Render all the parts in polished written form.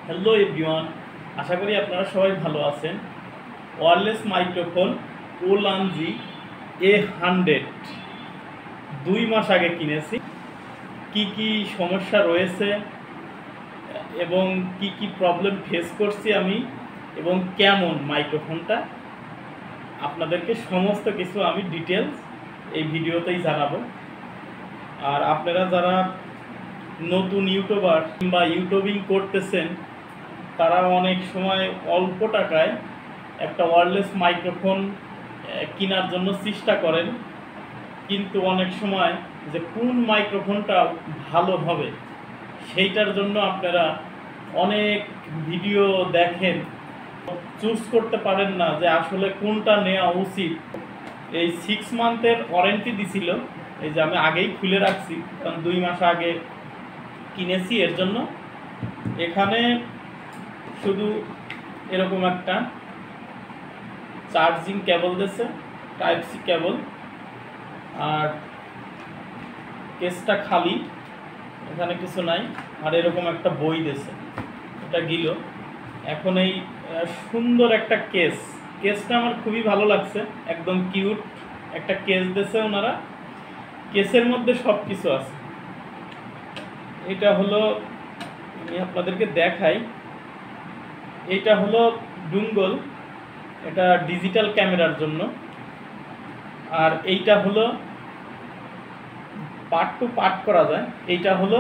Hello everyone, আশা করি আপনারা সবাই ভালো আছেন। ওয়্যারলেস মাইক্রোফোন ওলানজি A100 2 মাস আগে কিনেছি। কি সমস্যা রয়েছে এবং কি প্রবলেম ফেস করছি আমি এবং কেমন মাইক্রোফোনটা আপনাদেরকে সমস্ত কিছু আমি ডিটেলস এই ভিডিওতেই জানাবো। আর আপনারা যারা নতুন ইউটিউবার কিংবা ইউটিউবিং করতেছেন তারা অনেক সময় অল্প টাকায় একটা ওয়্যারলেস মাইক্রোফোন কেনার জন্য চেষ্টা করেন, কিন্তু অনেক সময় যে কোন মাইক্রোফোনটা ভালো হবে সেইটার জন্য আপনারা অনেক ভিডিও দেখেন, চুজ করতে পারেন না যে আসলে কোনটা নেওয়া উচিত। এই 6 মান্থের ওয়ারেন্টি দিছিল, এই যে আমি আগেই খুলে রাখছি কারণ 2 মাস আগে কিনেছি। এর জন্য এখানে শুধু এরকম একটা চার্জিং কেবল দিয়েছে, টাইপ সি কেবল, আর কেসটা খালি, এখানে কিছু নাই। আর এরকম একটা বই দিয়েছে, এটা গিল। এখন এই সুন্দর একটা কেসটা আমার খুবই ভালো লাগছে, একদম কিউট একটা কেস দিয়েছে ওনারা। কেসের মধ্যে সব কিছু আছে। এটা হলো, আমি আপনাদেরকে দেখাই, এইটা হলো ডুঙ্গল, এটা ডিজিটাল ক্যামেরার জন্য। আর এইটা হলো পার্ট টু পার্ট করা যায়, এইটা হলো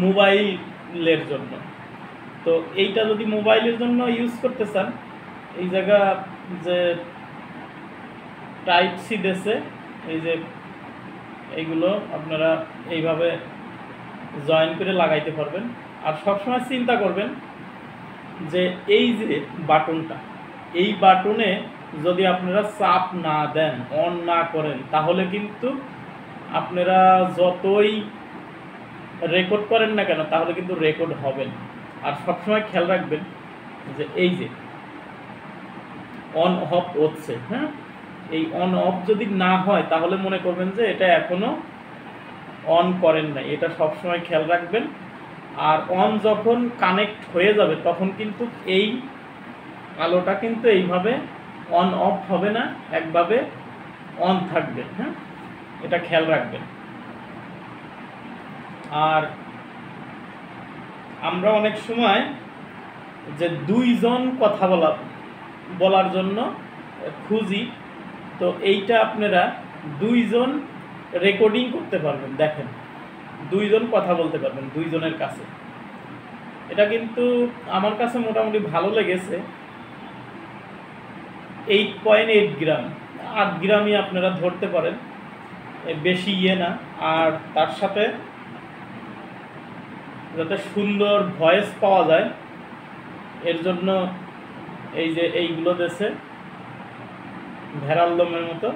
মোবাইলের জন্য। তো এইটা যদি মোবাইলের জন্য ইউজ করতে চান, এই জায়গা যে টাইপ সি দেশে এই যে এইগুলো আপনারা এইভাবে জয়েন করে লাগাইতে পারবেন। আর সবসময় চিন্তা করবেন যে এই যে বাটনটা, এই বাটনে যদি আপনারা চাপ না দেন, অন না করেন, তাহলে কিন্তু আপনারা যতই রেকর্ড করেন না কেন তাহলে কিন্তু রেকর্ড হবে না। আর সবসময় খেয়াল রাখবেন যে এই যে অন অফ হচ্ছে, হ্যাঁ, এই অন অফ যদি না হয় তাহলে মনে করবেন যে এটা এখনো অন করেন না, এটা সবসময় খেয়াল রাখবেন। আর অন যখন কানেক্ট হয়ে যাবে তখন কিন্তু এই আলোটা কিন্তু এইভাবে অন অফ হবে না, একভাবে অন থাকবে, হ্যাঁ, এটা খেয়াল রাখবেন। আর আমরা অনেক সময় যে দুইজন কথা বলার জন্য খুঁজি, তো এইটা আপনারা দুইজন রেকর্ডিং করতে পারবেন। দেখেন, দুইজন কথা বলতে পারবেন দুইজনের কাছে। এটা কিন্তু আমার কাছে মোটামুটি ভালো লেগেছে। 8.8 গ্রাম, 8 গ্রামই আপনারা ধরতে পারেন, বেশি ইয়ে না। আর তার সাথে যাতে সুন্দর ভয়েস পাওয়া যায় এর জন্য এই যে এইগুলো দেশে ভেড়াল্লমের মতো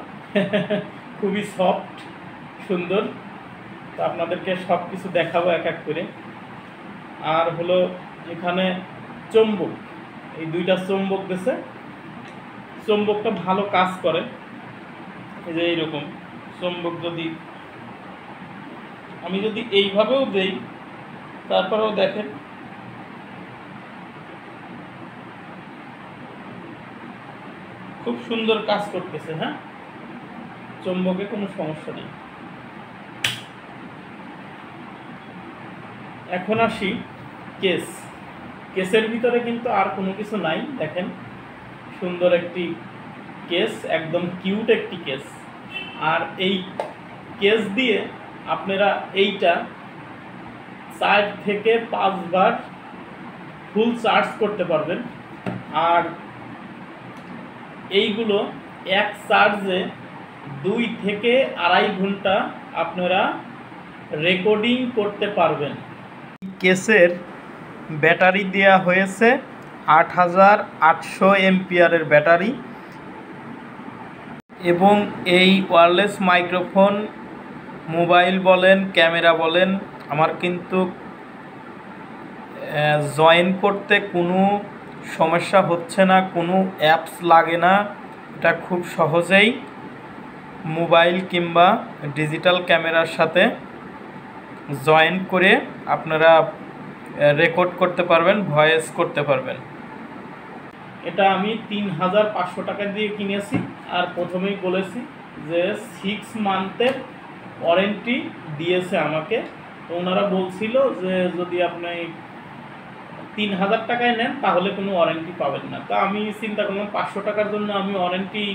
খুবই সফট সুন্দর। তো আপনাদেরকে সব কিছু দেখাবো এক এক করে। আর হলো এখানে চুম্বক, এই দুইটা চুম্বক দেশে, চুম্বকটা ভালো কাজ করে। এই যে এইরকম চুম্বক যদি আমি যদি এইভাবেও দেই, তারপরেও দেখেন খুব সুন্দর কাজ করতেছে, হ্যাঁ, চুম্বকে কোনো সমস্যা নেই। এখন আসি কেসের ভিতরে কিন্তু আর কোনো কিছু নাই। দেখেন সুন্দর একটি কেস, একদম কিউট একটি কেস। আর এই কেস দিয়ে আপনারা এইটা 4 থেকে 5 বার ফুল চার্জ করতে পারবেন। আর এইগুলো এক চার্জে 2 থেকে 2.5 ঘন্টা আপনারা রেকর্ডিং করতে পারবেন। কেসের ব্যাটারি দেওয়া হয়েছে 8800 এমপিয়ারের ব্যাটারি। এবং এই ওয়্যারলেস মাইক্রোফোন মোবাইল বলেন ক্যামেরা বলেন, আমার কিন্তু জয়েন করতে কোনো সমস্যা হচ্ছে না, কোনো অ্যাপস লাগে না। এটা খুব সহজেই মোবাইল কিংবা ডিজিটাল ক্যামেরার সাথে জয়েন করে আপনারা রেকর্ড করতে পারবেন, ভয়েস করতে পারবেন। এটা আমি ৩,৫০০ টাকা দিয়ে কিনেছি। আর প্রথমেই বলেছি যে 6 মান্থের ওয়ারেন্টি দিয়েছে আমাকে। তো ওনারা বলছিল যে যদি আপনি ৩,০০০ টাকায় নেন তাহলে কোনো ওয়ারেন্টি পাবেন না। তো আমি চিন্তা করলাম ৫০০ টাকার জন্য আমি ওয়ারেন্টি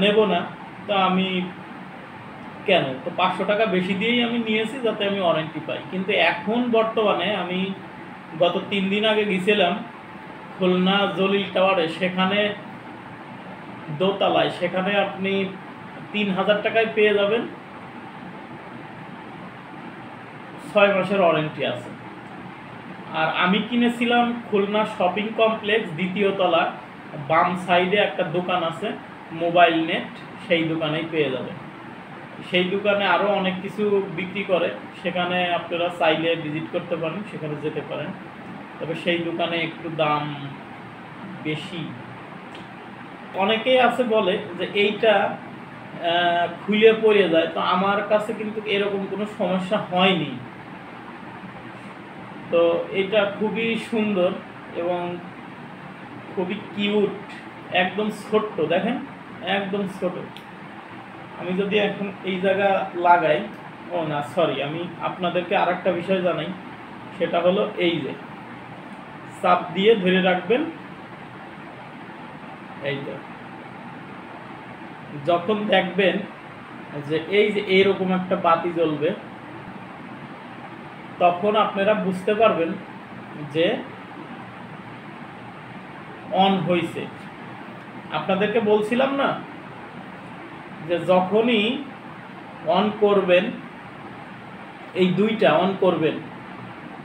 নেব না, তো আমি কেন, তো ৫০০ টাকা বেশি দিয়েই আমি নিয়েছি যাতে আমি ওয়ারেন্টি পাই। কিন্তু এখন বর্তমানে আমি গত ৩ দিন আগে গেছিলাম খুলনা জলিল টাওয়ারে, সেখানে দোতলায়, সেখানে আপনি ৩,০০০ টাকায় পেয়ে যাবেন, ৬ মাসের ওয়ারেন্টি আছে। আর আমি কিনেছিলাম খুলনা শপিং কমপ্লেক্স ২য় তলা, বাম সাইডে একটা দোকান আছে মোবাইল নেট, সেই দোকানেই পেয়ে যাবেন। সেই দোকানে আরও অনেক কিছু বিক্রি করে, সেখানে আপনারা চাইলে ভিজিট করতে পারেন, সেখানে যেতে পারেন। তবে সেই দোকানে একটু দাম বেশি। অনেকেই আছে বলে যে এইটা খুলে পড়ে যায়, তো আমার কাছে কিন্তু এরকম কোনো সমস্যা হয়নি। তো এটা খুবই সুন্দর এবং খুবই কিউট, একদম ছোট্ট, দেখেন একদম ছোট। আমি যদি এখন এই জায়গা লাগাই, ও না সরি, আমি আপনাদেরকে আরেকটা বিষয় জানাই, সেটা হলো এই যে চাপ দিয়ে ধরে রাখবেন, এই যে যখন দেখবেন যে এই যে এইরকম একটা বাতি জ্বলবে, তখন আপনারা বুঝতে পারবেন যে অন হয়েছে। আপনাদেরকে বলছিলাম না যে যখনই অন করবেন, এই দুইটা অন করবেন,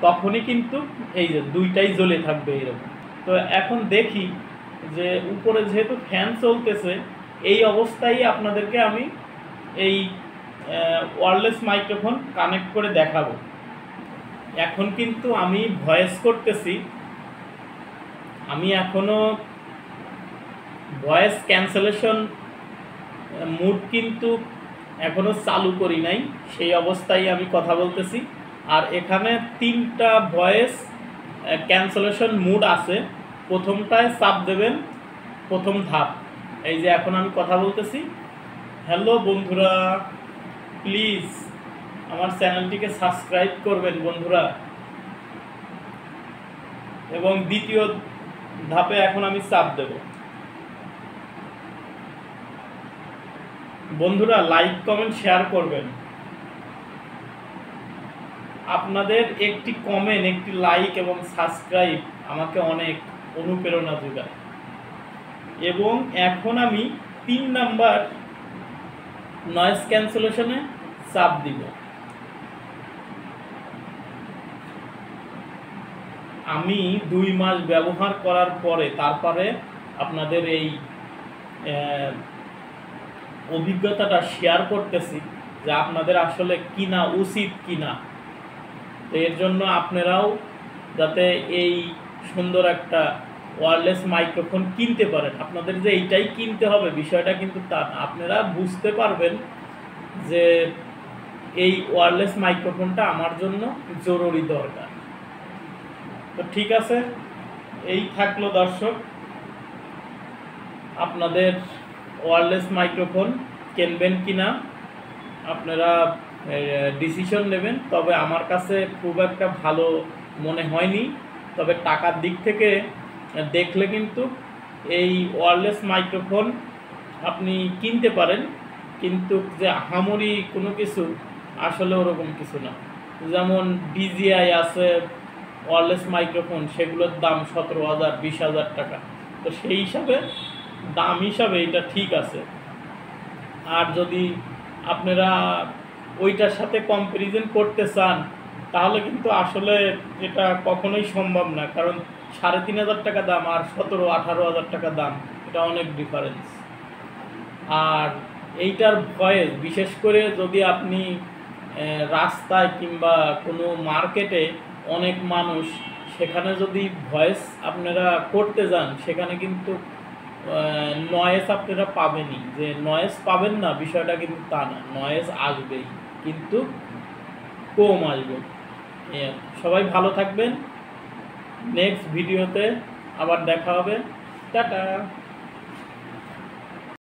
তখনই কিন্তু এই যে দুইটাই জ্বলে থাকবে এরকম। তো এখন দেখি যে উপরে যেহেতু ফ্যান চলতেছে, এই অবস্থায় আপনাদেরকে আমি এই ওয়্যারলেস মাইক্রোফোন কানেক্ট করে দেখাবো। এখন কিন্তু আমি ভয়েস করতেছি, আমি এখনো ভয়েস ক্যান্সেলেশন মুড কিন্তু এখনো চালু করি নাই, সেই অবস্থায় আমি কথা বলতেছি। আর এখানে 3টা ভয়েস ক্যান্সেলেশন মুড আছে। প্রথমটায় চাপ দেবেন, প্রথম ধাপ, এই যে এখন আমি কথা বলতেছি। হ্যালো বন্ধুরা, প্লিজ আমার চ্যানেলটিকে সাবস্ক্রাইব করবেন বন্ধুরা। এবং দ্বিতীয় ধাপে এখন আমি চাপ দেব। বন্ধুরা লাইক কমেন্ট শেয়ার করবেন, আপনাদের একটি কমেন্ট, একটি লাইক এবং সাবস্ক্রাইব আমাকে অনেক অনুপ্রেরণা যোগায়। এবং এখন আমি 3 নাম্বার নয়েজ ক্যান্সেলেশনে চাপ দিব। আমি 2 মাস ব্যবহার করার পরে তারপরে আপনাদের এই অভিজ্ঞতাটা শেয়ার করতেছি যে আপনাদের আসলে কিনা উচিত কিনা। তো এর জন্য আপনারাও যাতে এই সুন্দর একটা ওয়্যারলেস মাইক্রোফোন কিনতে পারেন, আপনাদের যে এইটাই কিনতে হবে বিষয়টা কিন্তু তা না। আপনারা বুঝতে পারবেন যে এই ওয়্যারলেস মাইক্রোফোনটা আমার জন্য জরুরি দরকার। তো ঠিক আছে, এই থাকলো দর্শক, আপনাদের ওয়্যারলেস মাইক্রোফোন কিনবেন কিনা আপনারা ডিসিশন নেবেন। তবে আমার কাছে খুব একটা ভালো মনে হয়নি, তবে টাকার দিক থেকে দেখলে কিন্তু এই ওয়্যারলেস মাইক্রোফোন আপনি কিনতে পারেন, কিন্তু যে আহামরি কোনো কিছু আসলে ওরকম কিছু না। যেমন DJI আছে ওয়্যারলেস মাইক্রোফোন, সেগুলোর দাম 17,000 20,000 টাকা। তো সেই হিসাবে দাম হিসাবে এটা ঠিক আছে। আর যদি আপনারা ওইটার সাথে কম্প্যারিজন করতে চান তাহলে কিন্তু আসলে এটা কখনোই সম্ভব না, কারণ 3,500 টাকা দাম আর 17-18,000 টাকা দাম, এটা অনেক ডিফারেন্স। আর এইটার ভয়েস, বিশেষ করে যদি আপনি রাস্তায় কিংবা কোনো মার্কেটে অনেক মানুষ, সেখানে যদি ভয়েস আপনারা করতে যান, সেখানে কিন্তু নয়েজ আপনারা পাবেনই। যে নয়েজ পাবেন না বিষয়টা কিন্তু তা না, নয়েজ আসবেই, কিন্তু কম আসবে। সবাই ভালো থাকবেন। নেক্সট ভিডিওতে আবার দেখা হবে। টাটা।